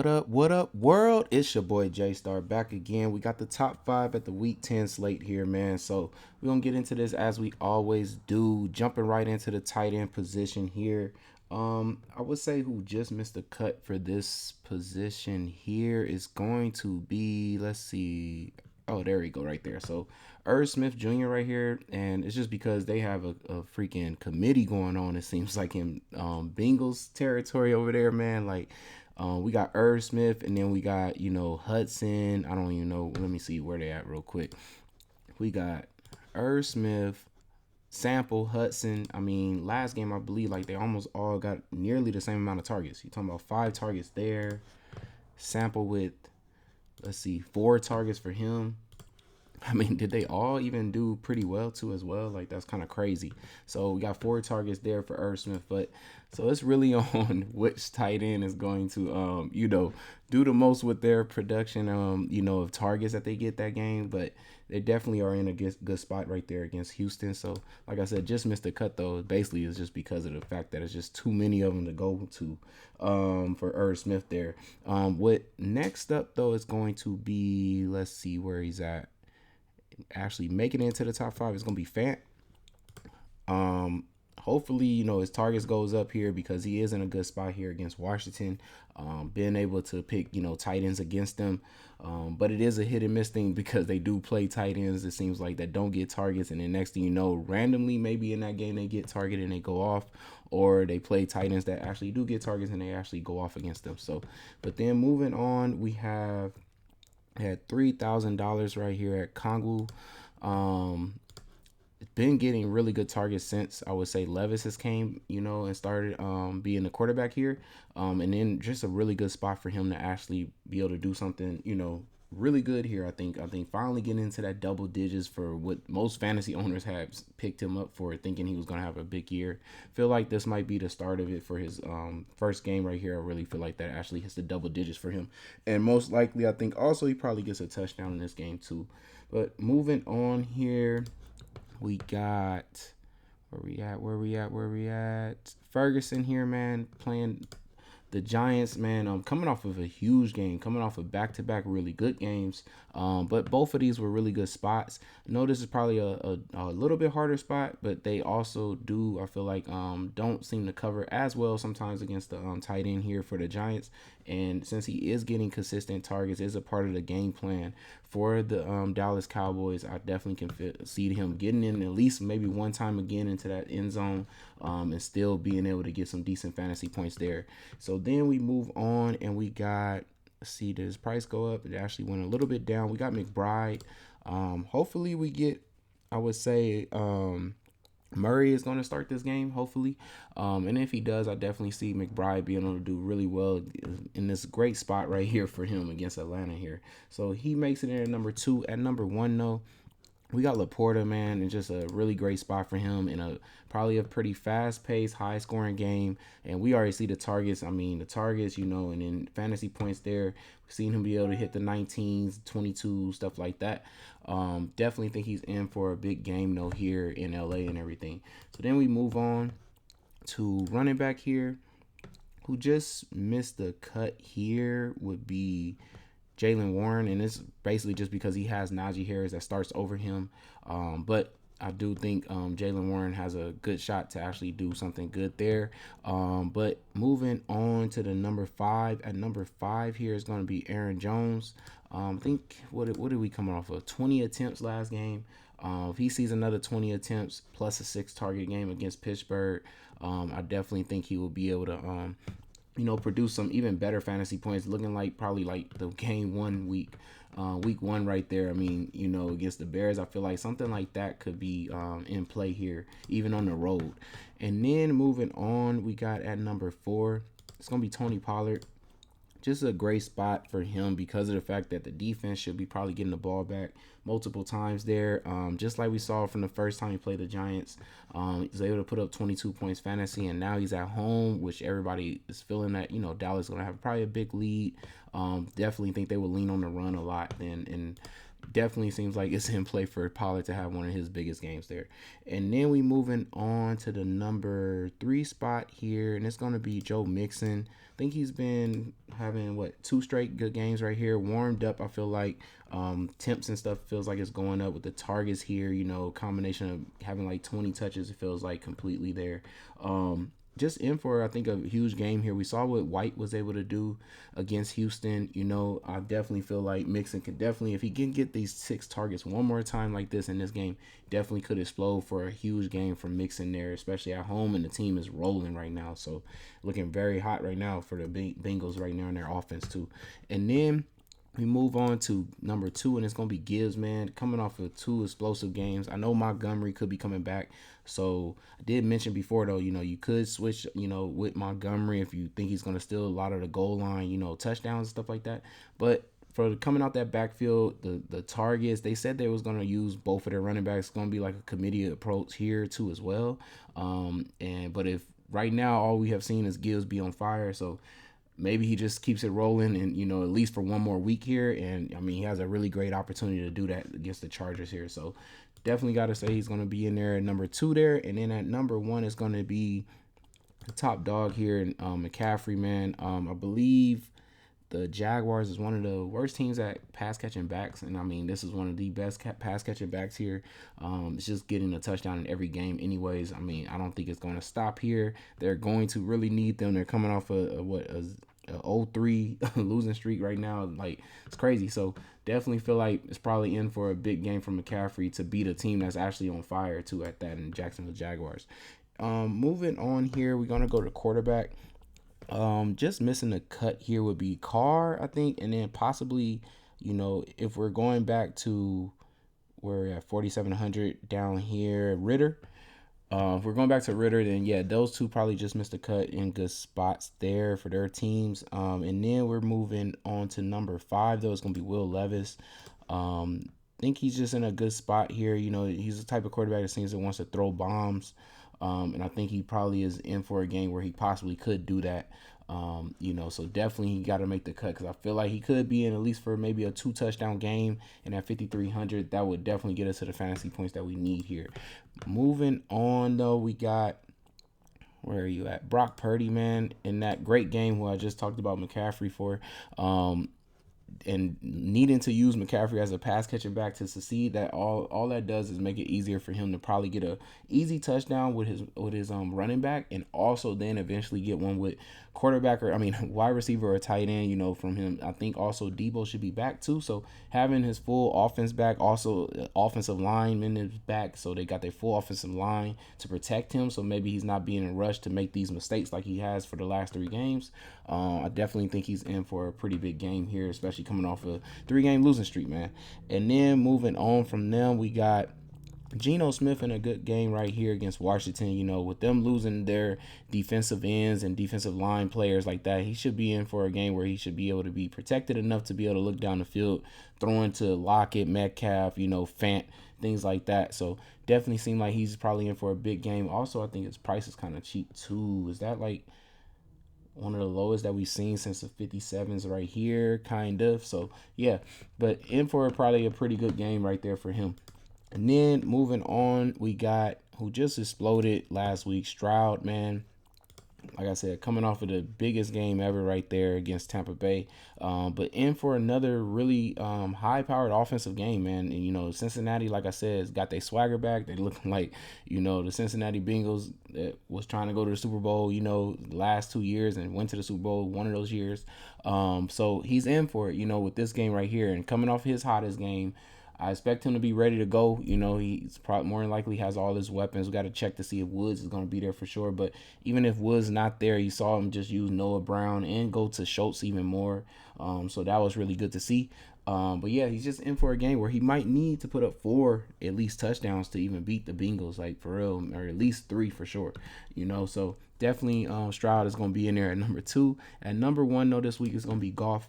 What up, world? It's your boy J Star back again. We got the top five at the week 10 slate here, man. So we're gonna get into this as we always do, jumping right into the tight end position here. I would say who just missed the cut for this position here is going to be, let's see. Oh, there we go, right there. So Irv Smith Jr. right here, and it's just because they have a freaking committee going on. It seems like in Bengals territory over there, man. Like we got Irv Smith, and then we got Hudson. I don't even know. Let me see where they at real quick. We got Irv Smith, Sample, Hudson. I mean, last game I believe like they almost all got nearly the same amount of targets. You talking about 5 targets there. Sample with, let's see, 4 targets for him. I mean, did they all even do pretty well too as well? Like that's kind of crazy. So we got 4 targets there for Irv Smith, but so it's really on which tight end is going to do the most with their production of targets that they get that game. But they definitely are in a good spot right there against Houston. So like I said, just missed the cut though. Basically, it's just because of the fact that it's just too many of them to go to for Irv Smith there. What next up though is going to be, let's see where he's at, actually making it into the top five is going to be Fant. Hopefully, his targets goes up here because he is in a good spot here against Washington. Being able to pick, tight ends against them. But it is a hit and miss thing because they do play tight ends, it seems like, that don't get targets. And then next thing you know, randomly, maybe in that game, they get targeted and they go off. Or they play tight ends that actually do get targets and they actually go off against them. So, but then moving on, we had $3,000 right here at Kongu. Been getting really good targets since I would say Levis has came, and started being the quarterback here. And then just a really good spot for him to actually be able to do something, really good here. I think finally getting into that double digits for what most fantasy owners have picked him up for, thinking he was gonna have a big year. Feel like this might be the start of it for his first game right here. I really feel like that actually hits the double digits for him, and most likely I think also he probably gets a touchdown in this game too. But moving on here, we got where we at? Ferguson here, man, playing the Giants, man, coming off of a huge game, coming off of back-to-back really good games. But both of these were really good spots. I know this is probably a little bit harder spot, but they also do, I feel like, don't seem to cover as well sometimes against the tight end here for the Giants. And since he is getting consistent targets, is a part of the game plan for the Dallas Cowboys, I definitely can see him getting in at least maybe one time again into that end zone, and still being able to get some decent fantasy points there. So then we move on and we got, let's see, did his price go up? It actually went a little bit down. We got McBride. Hopefully we get, I would say, Murray is going to start this game, hopefully. And if he does, I definitely see McBride being able to do really well in this great spot right here for him against Atlanta here. So he makes it in at number 2. At number 1, though, we got Laporta, man, and just a really great spot for him in a probably a pretty fast-paced, high-scoring game. And we already see the targets. I mean, the targets, and then fantasy points there. We've seen him be able to hit the 19s, 22, stuff like that. Definitely think he's in for a big game, though, here in LA and everything. So then we move on to running back here, who just missed the cut here would be Jaylen Warren, and it's basically just because he has Najee Harris that starts over him. But I do think Jaylen Warren has a good shot to actually do something good there. But moving on to the number 5. At number 5 here is going to be Aaron Jones. I think, what did we come off of? 20 attempts last game. If he sees another 20 attempts plus a 6-target game against Pittsburgh, I definitely think he will be able to produce some even better fantasy points, looking like probably like the game 1 week 1 right there. I mean, against the Bears, I feel like something like that could be in play here, even on the road. And then moving on, we got at number 4, it's going to be Tony Pollard. Just a great spot for him because of the fact that the defense should be probably getting the ball back multiple times there. Just like we saw from the first time he played the Giants. He was able to put up 22 points fantasy, and now he's at home, which everybody is feeling that, Dallas is going to have probably a big lead. Definitely think they will lean on the run a lot and definitely seems like it's in play for Pollard to have one of his biggest games there. And then we moving on to the number 3 spot here, and it's going to be Joe Mixon. I think he's been having two straight good games right here. Warmed up, I feel like. Temps and stuff feels like it's going up with the targets here. Combination of having like 20 touches, it feels like completely there. Just in for, I think, a huge game here. We saw what White was able to do against Houston. I definitely feel like Mixon could definitely, if he can get these 6 targets one more time like this in this game, definitely could explode for a huge game from Mixon there, especially at home, and the team is rolling right now. So looking very hot right now for the Bengals right now in their offense too. And then we move on to number 2, and it's going to be Gibbs, man, coming off of 2 explosive games. I know Montgomery could be coming back. So I did mention before, though, you could switch, with Montgomery if you think he's going to steal a lot of the goal line, touchdowns and stuff like that. But for coming out that backfield, the targets, they said they was going to use both of their running backs. It's going to be like a committee approach here too as well. But if right now all we have seen is Gibbs be on fire, so maybe he just keeps it rolling and, at least for one more week here. And, he has a really great opportunity to do that against the Chargers here. So definitely got to say he's going to be in there at number 2 there. And then at number 1 is going to be the top dog here, McCaffrey, man. I believe the Jaguars is one of the worst teams at pass catching backs, and this is one of the best pass catching backs here. It's just getting a touchdown in every game, anyways. I don't think it's going to stop here. They're going to really need them. They're coming off a 0-3 losing streak right now. Like, it's crazy. So definitely feel like it's probably in for a big game from McCaffrey to beat a team that's actually on fire too at that in Jacksonville Jaguars. Moving on here, we're gonna go to quarterback. Just missing the cut here would be Carr, I think, and then possibly, if we're going back to we're at 4,700 down here, Ritter. If we're going back to Ritter, then yeah, those two probably just missed a cut in good spots there for their teams. And then we're moving on to number 5, though. It's gonna be Will Levis. Think he's just in a good spot here. He's the type of quarterback that seems that wants to throw bombs. And I think he probably is in for a game where he possibly could do that. So definitely he got to make the cut because I feel like he could be in at least for maybe a 2 touchdown game. And at 5,300, that would definitely get us to the fantasy points that we need here. Moving on, though, we got, where are you at? Brock Purdy, man, in that great game who I just talked about McCaffrey for. And needing to use McCaffrey as a pass catching back to succeed, that all that does is make it easier for him to probably get a easy touchdown with his running back, and also then eventually get one with quarterback or wide receiver or tight end, from him. I think also Debo should be back too. So having his full offense back, also offensive lineman is back, so they got their full offensive line to protect him. So maybe he's not being in a rush to make these mistakes like he has for the last 3 games. I definitely think he's in for a pretty big game here, especially coming off a 3-game losing streak, man. And then moving on from them, we got Geno Smith in a good game right here against Washington. With them losing their defensive ends and defensive line players like that, he should be in for a game where he should be able to be protected enough to be able to look down the field, throwing to Lockett, Metcalf, Fant, things like that. So definitely seem like he's probably in for a big game. Also, I think his price is kind of cheap too. Is that like one of the lowest that we've seen since the 57s right here, kind of? So yeah, but in for probably a pretty good game right there for him. And then moving on, we got who just exploded last week, Stroud, man. Like I said, coming off of the biggest game ever right there against Tampa Bay. But in for another really high-powered offensive game, man. And, Cincinnati, like I said, has got their swagger back. They're looking like, the Cincinnati Bengals that was trying to go to the Super Bowl, the last 2 years and went to the Super Bowl one of those years. So he's in for it, with this game right here. And coming off his hottest game, I expect him to be ready to go. He's probably more than likely has all his weapons. We got to check to see if Woods is going to be there for sure. But even if Woods not there, you saw him just use Noah Brown and go to Schultz even more. So that was really good to see. But yeah, he's just in for a game where he might need to put up 4 at least touchdowns to even beat the Bengals, like for real, or at least 3 for sure. So definitely Stroud is going to be in there at number 2. At number 1, though, this week is going to be Goff.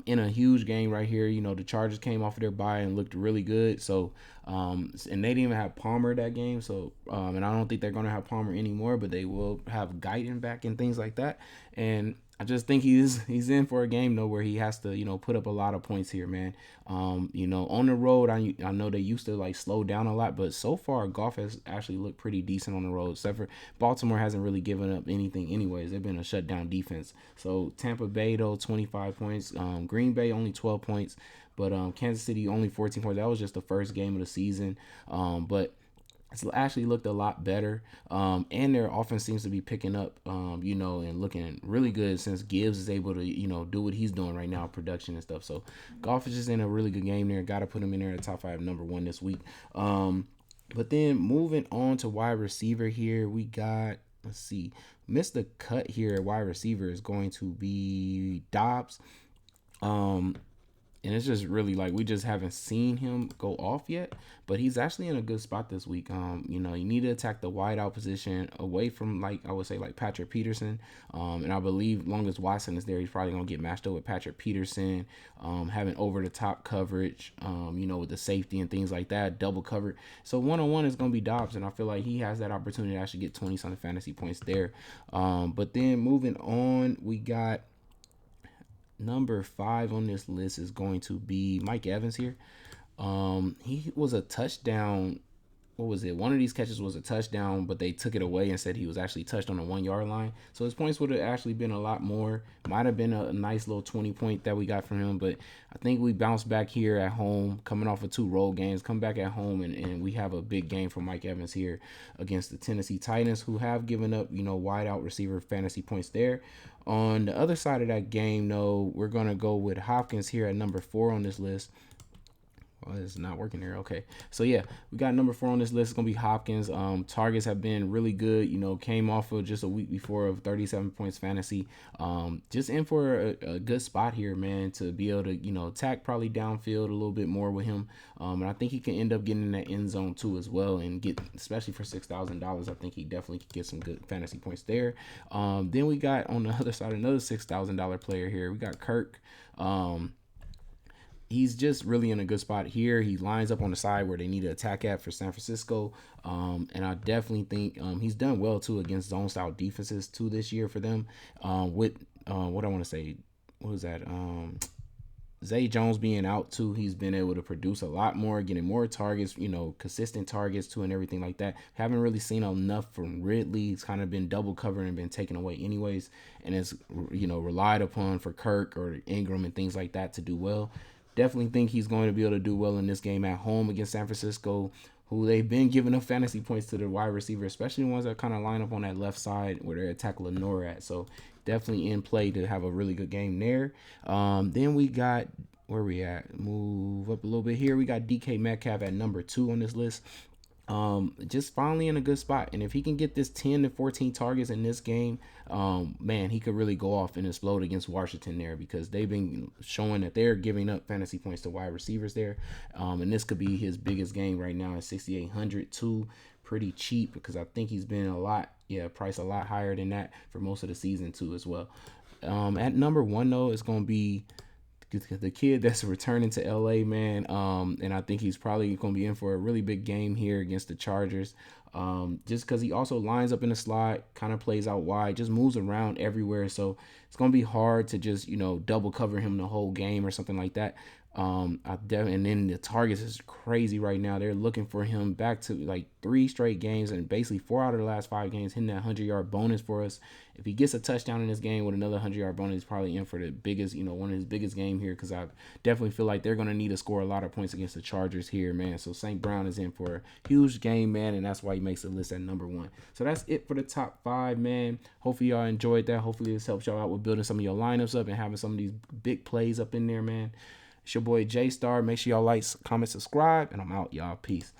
In a huge game right here. The Chargers came off of their bye and looked really good. So, and they didn't even have Palmer that game. So, and I don't think they're going to have Palmer anymore, but they will have Guyton back and things like that. And I just think he's in for a game though where he has to put up a lot of points here, man. On the road, I know they used to like slow down a lot, but so far Goff has actually looked pretty decent on the road. Except for Baltimore hasn't really given up anything, anyways. They've been a shutdown defense. So Tampa Bay though 25 points, Green Bay only 12 points, but Kansas City only 14 points. That was just the first game of the season, but it's actually looked a lot better. And their offense seems to be picking up, and looking really good since Gibbs is able to, do what he's doing right now, production and stuff. So Goff is just in a really good game there. Got to put him in there at the top 5, number 1 this week. But then moving on to wide receiver here, we got, let's see, missed the cut here at wide receiver is going to be Dobbs. And it's just really like we just haven't seen him go off yet, but he's actually in a good spot this week. You need to attack the wide out position away from, like, I would say, like Patrick Peterson. And I believe long as Watson is there, he's probably gonna get matched up with Patrick Peterson, having over the top coverage, with the safety and things like that, double covered. So 1-on-1 is gonna be Dobbs, and I feel like he has that opportunity to actually get 20 something fantasy points there. But then moving on, we got number 5 on this list is going to be Mike Evans here. He was a touchdown. What was it? One of these catches was a touchdown, but they took it away and said he was actually touched on the 1-yard line. So his points would have actually been a lot more. Might have been a nice little 20 point that we got from him, but I think we bounced back here at home, coming off of 2 road games, come back at home, and we have a big game from Mike Evans here against the Tennessee Titans, who have given up, wide out receiver fantasy points there. On the other side of that game, though, we're going to go with Hopkins here at number 4 on this list. Oh, it's not working here. Okay. So, yeah, we got number 4 on this list. It's going to be Hopkins. Targets have been really good. Came off of just a week before of 37 points fantasy. Just in for a good spot here, man, to be able to, attack probably downfield a little bit more with him. And I think he can end up getting in that end zone, too, as well. And get, especially for $6,000, I think he definitely could get some good fantasy points there. Then we got on the other side another $6,000 player here. We got Kirk. He's just really in a good spot here. He lines up on the side where they need to attack at for San Francisco. And I definitely think he's done well, too, against zone-style defenses, too, this year for them. With what I want to say, what was that? Zay Jones being out, too, he's been able to produce a lot more, getting more targets, consistent targets, too, and everything like that. Haven't really seen enough from Ridley. It's kind of been double covered and been taken away anyways. And it's, relied upon for Kirk or Ingram and things like that to do well. Definitely think he's going to be able to do well in this game at home against San Francisco, who they've been giving up fantasy points to the wide receiver, especially the ones that kind of line up on that left side where they attack Lenore at. So definitely in play to have a really good game there. Then we got, where we at? Move up a little bit here. We got DK Metcalf at number 2 on this list. Just finally in a good spot, and if he can get this 10 to 14 targets in this game, man, he could really go off and explode against Washington there, because they've been showing that they're giving up fantasy points to wide receivers there. And this could be his biggest game right now at 6,800 too. Pretty cheap, because I think he's been priced a lot higher than that for most of the season too as well. At number 1 though, it's going to be the kid that's returning to LA, man. And I think he's probably going to be in for a really big game here against the Chargers. Just because he also lines up in the slot, kind of plays out wide, just moves around everywhere. So it's going to be hard to just, double cover him the whole game or something like that. And then the targets is crazy right now. They're looking for him back to like 3 straight games, and basically 4 out of the last 5 games hitting that 100-yard bonus for us. If he gets a touchdown in this game with another 100-yard bonus, he's probably in for the biggest, one of his biggest game here, because I definitely feel like they're going to need to score a lot of points against the Chargers here, man. So St. Brown is in for a huge game, man, and that's why he makes the list at number 1. So that's it for the top 5, man. Hopefully y'all enjoyed that. Hopefully this helps y'all out with building some of your lineups up and having some of these big plays up in there, man. It's your boy J Star. Make sure y'all like, comment, subscribe, and I'm out, y'all. Peace.